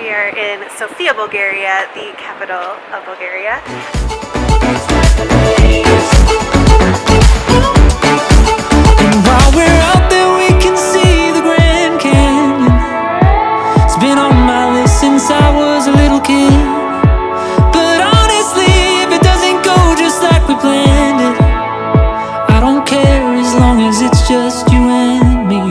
We are in Sofia, Bulgaria, the capital of Bulgaria. And while we're out there we can see the Grand Canyon. It's been on my list since I was a little kid. But honestly, if it doesn't go just like we planned it, I don't care as long as it's just you and me.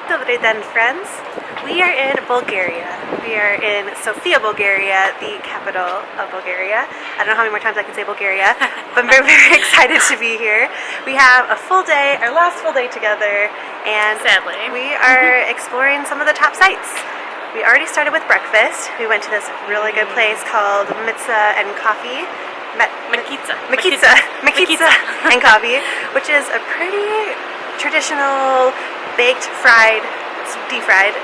Добрий день, friends. We are in Bulgaria. We are in Sofia, Bulgaria, the capital of Bulgaria. I don't know how many more times I can say Bulgaria, but I'm very, very excited to be here. We have a full day, our last full day together, and sadly, we are exploring some of the top sites. We already started with breakfast. We went to this really good place called Mitza and Coffee. Makitsa and Coffee, which is a pretty traditional baked, fried, deep fried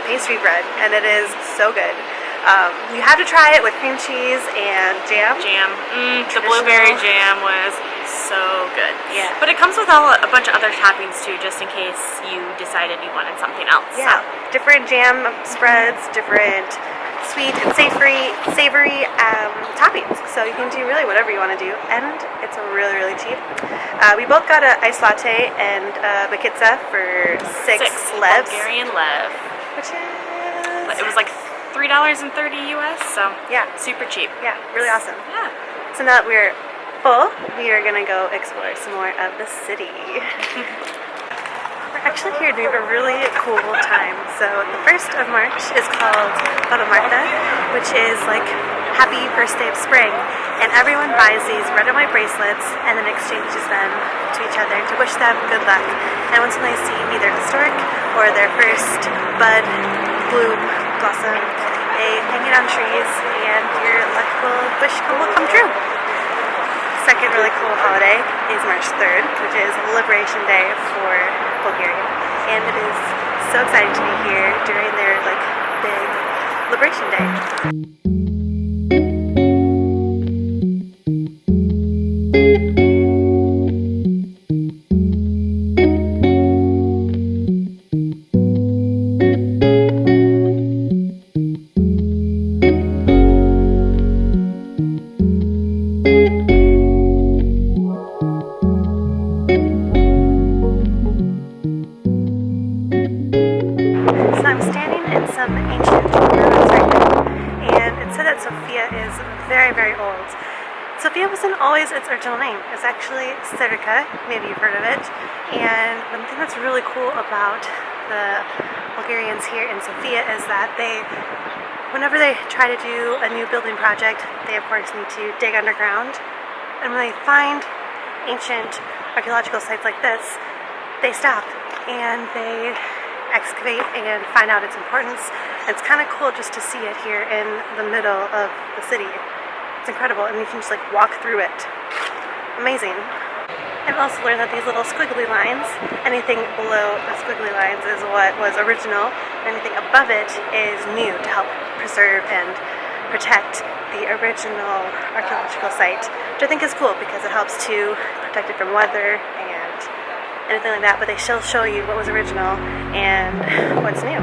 pastry bread, and it is so good. You have to try it with cream cheese and jam. The blueberry jam was so good. Yeah. But it comes with a bunch of other toppings too, just in case you decided you wanted something else. Yeah. So. Different jam spreads, different sweet and savory toppings. So you can do really whatever you want to do, and it's really, really cheap. We both got an iced latte and makitsa for six levs. Bulgarian lev. Which is... It was like $3.30 US, so yeah, super cheap. Yeah, really awesome. Yeah. So now that we're full, we are going to go explore some more of the city. We're actually here doing a really cool time. So the 1st of March is called Baba Marta, which is like happy first day of spring. And everyone buys these red and white bracelets and then exchanges them to each other to wish them good luck. And once they see either historic or their first bud, bloom, blossom, they hang it on trees and your luck will come true. Second really cool holiday is March 3rd, which is Liberation Day for Bulgaria. And it is so exciting to be here during their like big Liberation Day. So I'm standing in some ancient ruins right now, and it said that Sofia is very, very old. Sofia wasn't always its original name. It's actually Cheraya, maybe you've heard of it. And one thing that's really cool about the Bulgarians here in Sofia is that whenever they try to do a new building project, they of course need to dig underground. And when they find ancient archaeological sites like this, they stop and they excavate and find out its importance. It's kind of cool just to see it here in the middle of the city. It's incredible, and you can just like walk through it. Amazing. I've also learned that these little squiggly lines, anything below the squiggly lines is what was original, and anything above it is new to help preserve and protect the original archaeological site, which I think is cool because it helps to protect it from weather and anything like that, but they still show you what was original and what's new.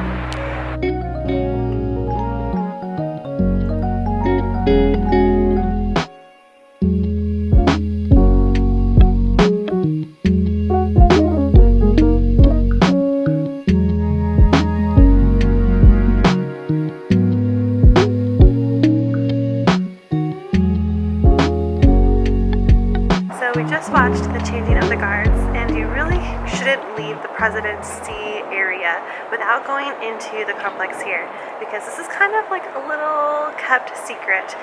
So we just watched the changing of the guards, and you really shouldn't leave the presidency area without going into the complex here, because this is kind of like a little kept secret.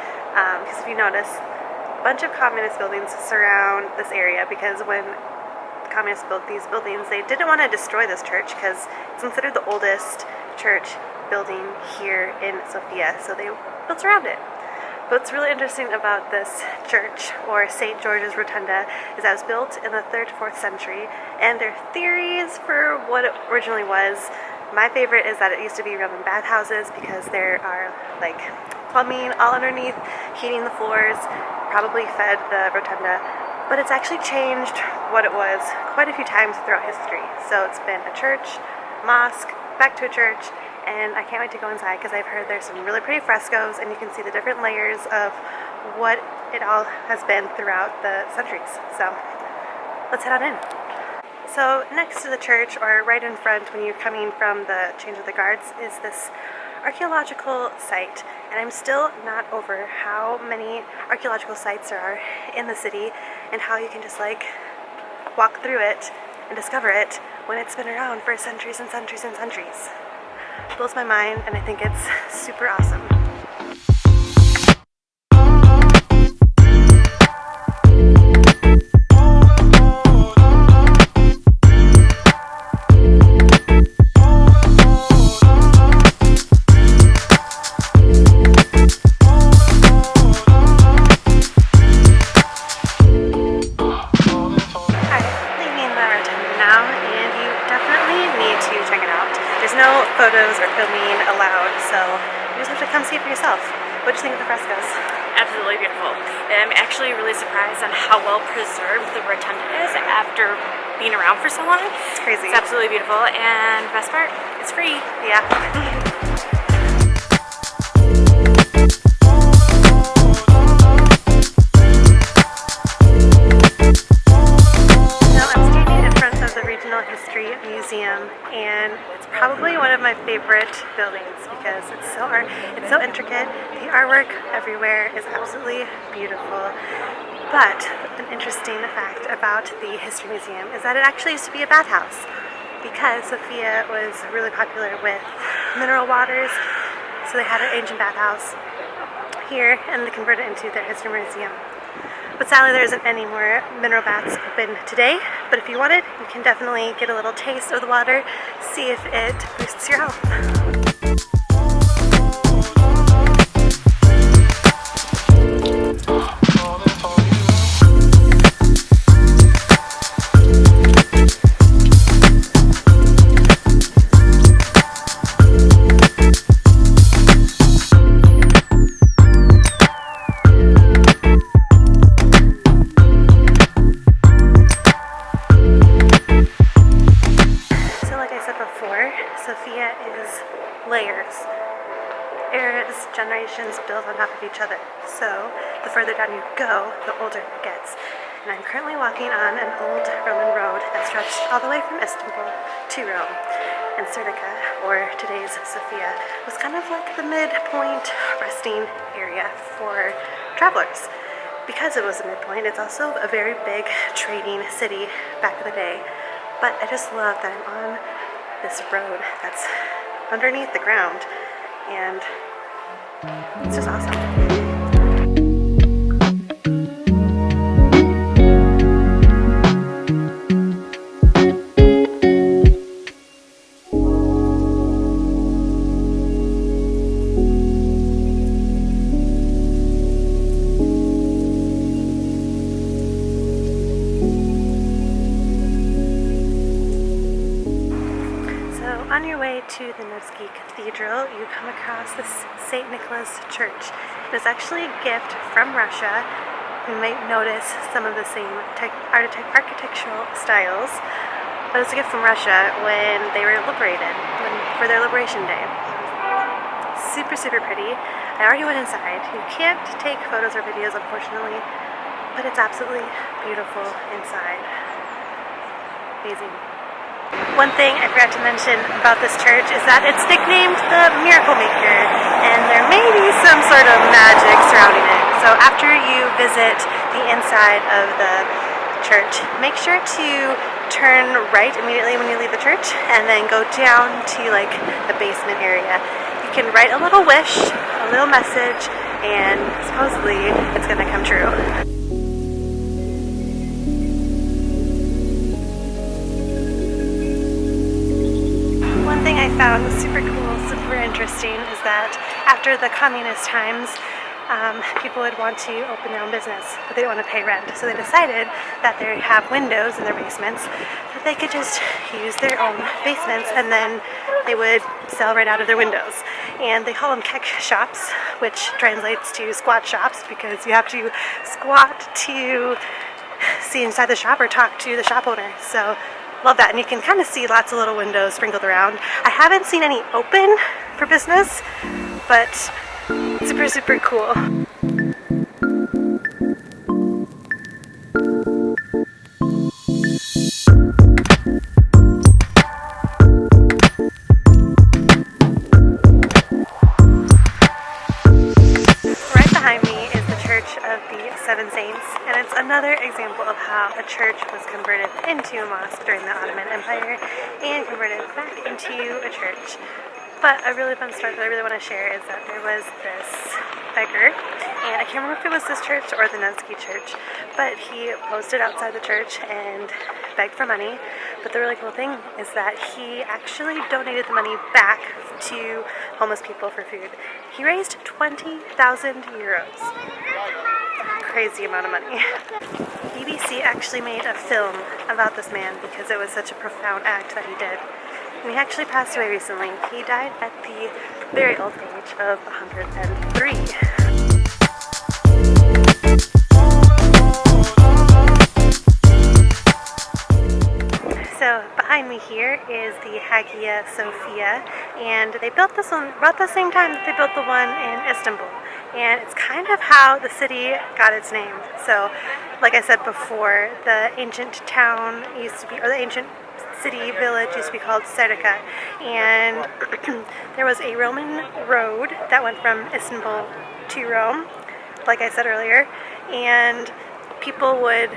Because if you notice, a bunch of communist buildings surround this area, because when the communists built these buildings, they didn't want to destroy this church because it's considered the oldest church building here in Sofia, so they built around it. But what's really interesting about this church, or St. George's Rotunda, is that it was built in the 3rd to 4th century, and there are theories for what it originally was. My favorite is that it used to be Roman bathhouses because there are like plumbing all underneath, heating the floors, probably fed the rotunda. But it's actually changed what it was quite a few times throughout history. So it's been a church, mosque, back to a church, and I can't wait to go inside because I've heard there's some really pretty frescoes and you can see the different layers of what it all has been throughout the centuries. So let's head on in. So next to the church, or right in front when you're coming from the change of the guards, is this archaeological site, and I'm still not over how many archaeological sites there are in the city and how you can just like walk through it and discover it when it's been around for centuries and centuries and centuries. It blows my mind, and I think it's super awesome. Photos or filming allowed, so you just have to come see it for yourself. What do you think of the frescoes? Absolutely beautiful. I'm actually really surprised on how well preserved the rotunda is after being around for so long. It's crazy. It's absolutely beautiful, and best part, it's free. Yeah. History Museum, and it's probably one of my favorite buildings because it's so intricate. The artwork everywhere is absolutely beautiful. But an interesting fact about the History Museum is that it actually used to be a bathhouse because Sofia was really popular with mineral waters, so they had an ancient bathhouse here and they converted it into their History Museum. But sadly there isn't any more mineral baths open today, but if you want it, you can definitely get a little taste of the water, see if it boosts your health. Sophia is layers, eras, generations built on top of each other. So the further down you go, the older it gets. And I'm currently walking on an old Roman road that stretched all the way from Istanbul to Rome. And Serdica, or today's Sofia, was kind of like the midpoint resting area for travelers. Because it was a midpoint, it's also a very big trading city back in the day. But I just love that I'm on this road that's underneath the ground, and it's just awesome. On your way to the Nevsky Cathedral, you come across this St. Nicholas Church. It's actually a gift from Russia. You might notice some of the same architectural styles, but it's a gift from Russia when they were liberated, for their Liberation Day. Super, super pretty. I already went inside. You can't take photos or videos, unfortunately, but it's absolutely beautiful inside. Amazing. One thing I forgot to mention about this church is that it's nicknamed the Miracle Maker, and there may be some sort of magic surrounding it. So after you visit the inside of the church, make sure to turn right immediately when you leave the church, and then go down to like the basement area. You can write a little wish, a little message, and supposedly it's going to come true. One thing I found super cool, super interesting, is that after the communist times, people would want to open their own business, but they didn't want to pay rent. So they decided that they have windows in their basements, that they could just use their own basements, and then they would sell right out of their windows. and they call them kek shops, which translates to squat shops because you have to squat to see inside the shop or talk to the shop owner. So love that, and you can kind of see lots of little windows sprinkled around. I haven't seen any open for business, but super, super cool. Right behind me is the Church of the Seven Saints, and it's another example of how a church was converted into a mosque during the Ottoman Empire and converted back into a church. But a really fun story that I really want to share is that there was this beggar, and I can't remember if it was this church or the Nevsky church, but he posted outside the church and begged for money. But the really cool thing is that he actually donated the money back to homeless people for food. He raised 20,000 euros. Crazy amount of money. BBC actually made a film about this man because it was such a profound act that he did. And he actually passed away recently. He died at the very old age of 103. So behind me here is the Hagia Sophia, and they built this one about the same time that they built the one in Istanbul. And it's kind of how the city got its name. So, like I said before, the ancient town used to be, or the ancient city village used to be called Cheraya, and there was a Roman road that went from Istanbul to Rome, like I said earlier, and people would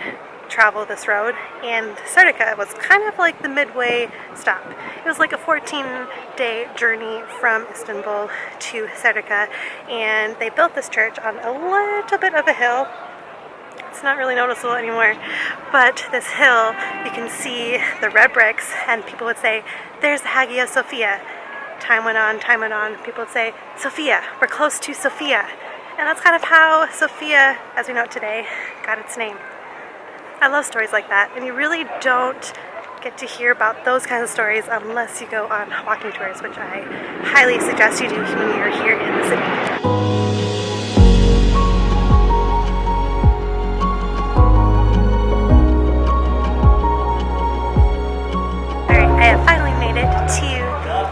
travel this road, and Cheraya was kind of like the midway stop. It was like a 14-day journey from Istanbul to Cheraya, and they built this church on a little bit of a hill. It's not really noticeable anymore, but this hill, you can see the red bricks, and people would say, "There's the Hagia Sophia." Time went on, people would say, "Sophia, we're close to Sophia." And that's kind of how Sophia, as we know it today, got its name. I love stories like that, and you really don't get to hear about those kinds of stories unless you go on walking tours, which I highly suggest you do when you're here in the city.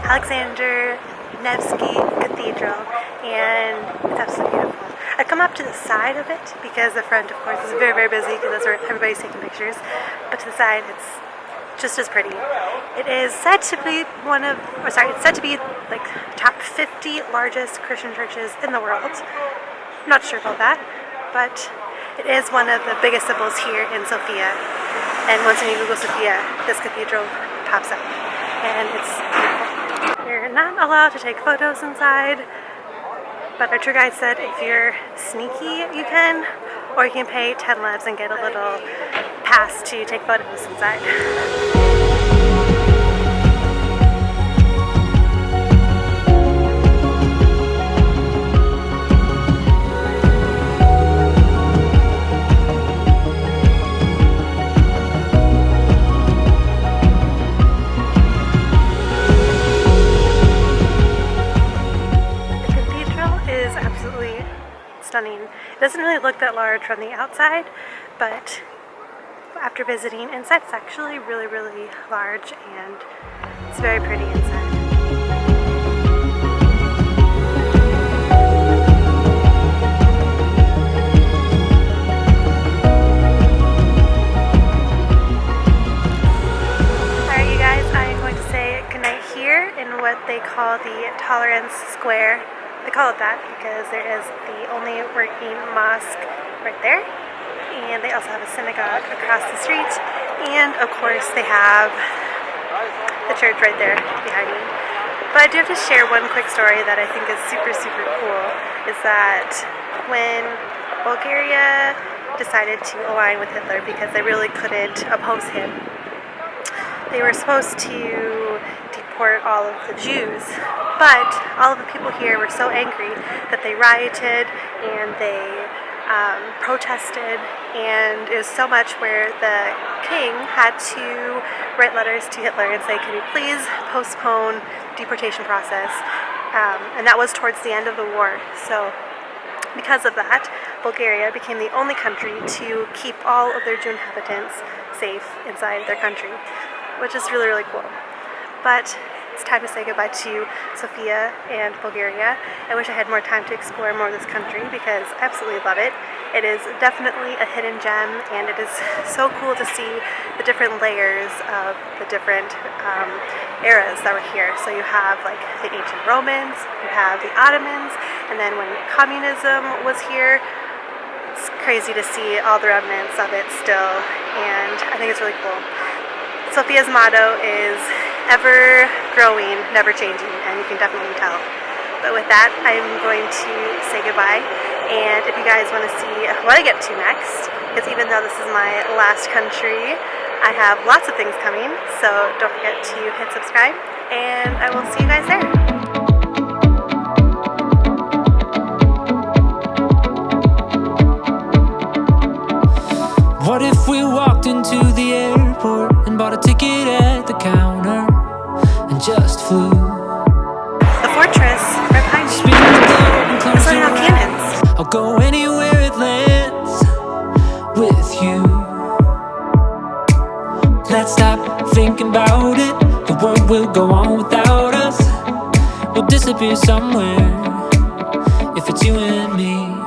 Alexander Nevsky Cathedral, and it's absolutely beautiful. I come up to the side of it because the front, of course, is very, very busy because that's where everybody's taking pictures. But to the side, it's just as pretty. It is said to be it's said to be like top 50 largest Christian churches in the world. I'm not sure about that, but it is one of the biggest symbols here in Sofia. And once you Google Sofia, this cathedral pops up, and it's beautiful. You're not allowed to take photos inside, but our tour guide said if you're sneaky, you can, or you can pay 10 levs and get a little pass to take photos inside. Stunning. It doesn't really look that large from the outside, but after visiting inside, it's actually really, really large, and it's very pretty inside. Alright, you guys, I'm going to say goodnight here in what they call the Tolerance Square. They call it that because there is the only working mosque right there, and they also have a synagogue across the street, and of course they have the church right there behind me. But I do have to share one quick story that I think is super, super cool, is that when Bulgaria decided to align with Hitler because they really couldn't oppose him, they were supposed to deport all of the Jews, but all of the people here were so angry that they rioted and they protested, and it was so much where the king had to write letters to Hitler and say, "Can you please postpone the deportation process and that was towards the end of the war. So because of that, Bulgaria became the only country to keep all of their Jew inhabitants safe inside their country, which is really, really cool. But it's time to say goodbye to Sofia and Bulgaria. I wish I had more time to explore more of this country because I absolutely love it. It is definitely a hidden gem, and it is so cool to see the different layers of the different eras that were here. So you have like the ancient Romans, you have the Ottomans, and then when communism was here, it's crazy to see all the remnants of it still, and I think it's really cool. Sofia's motto is ever growing, never changing, and you can definitely tell. But with that, I'm going to say goodbye, and if you guys want to see what I get to next, because even though this is my last country, I have lots of things coming, so don't forget to hit subscribe, and I will see you guys there. What if we walked into the airport and bought a ticket at the counter and just flew? The fortress right behind me. It's letting out cannons. I'll go anywhere it lands with you. Let's stop thinking about it. The world will go on without us. We'll disappear somewhere if it's you and me.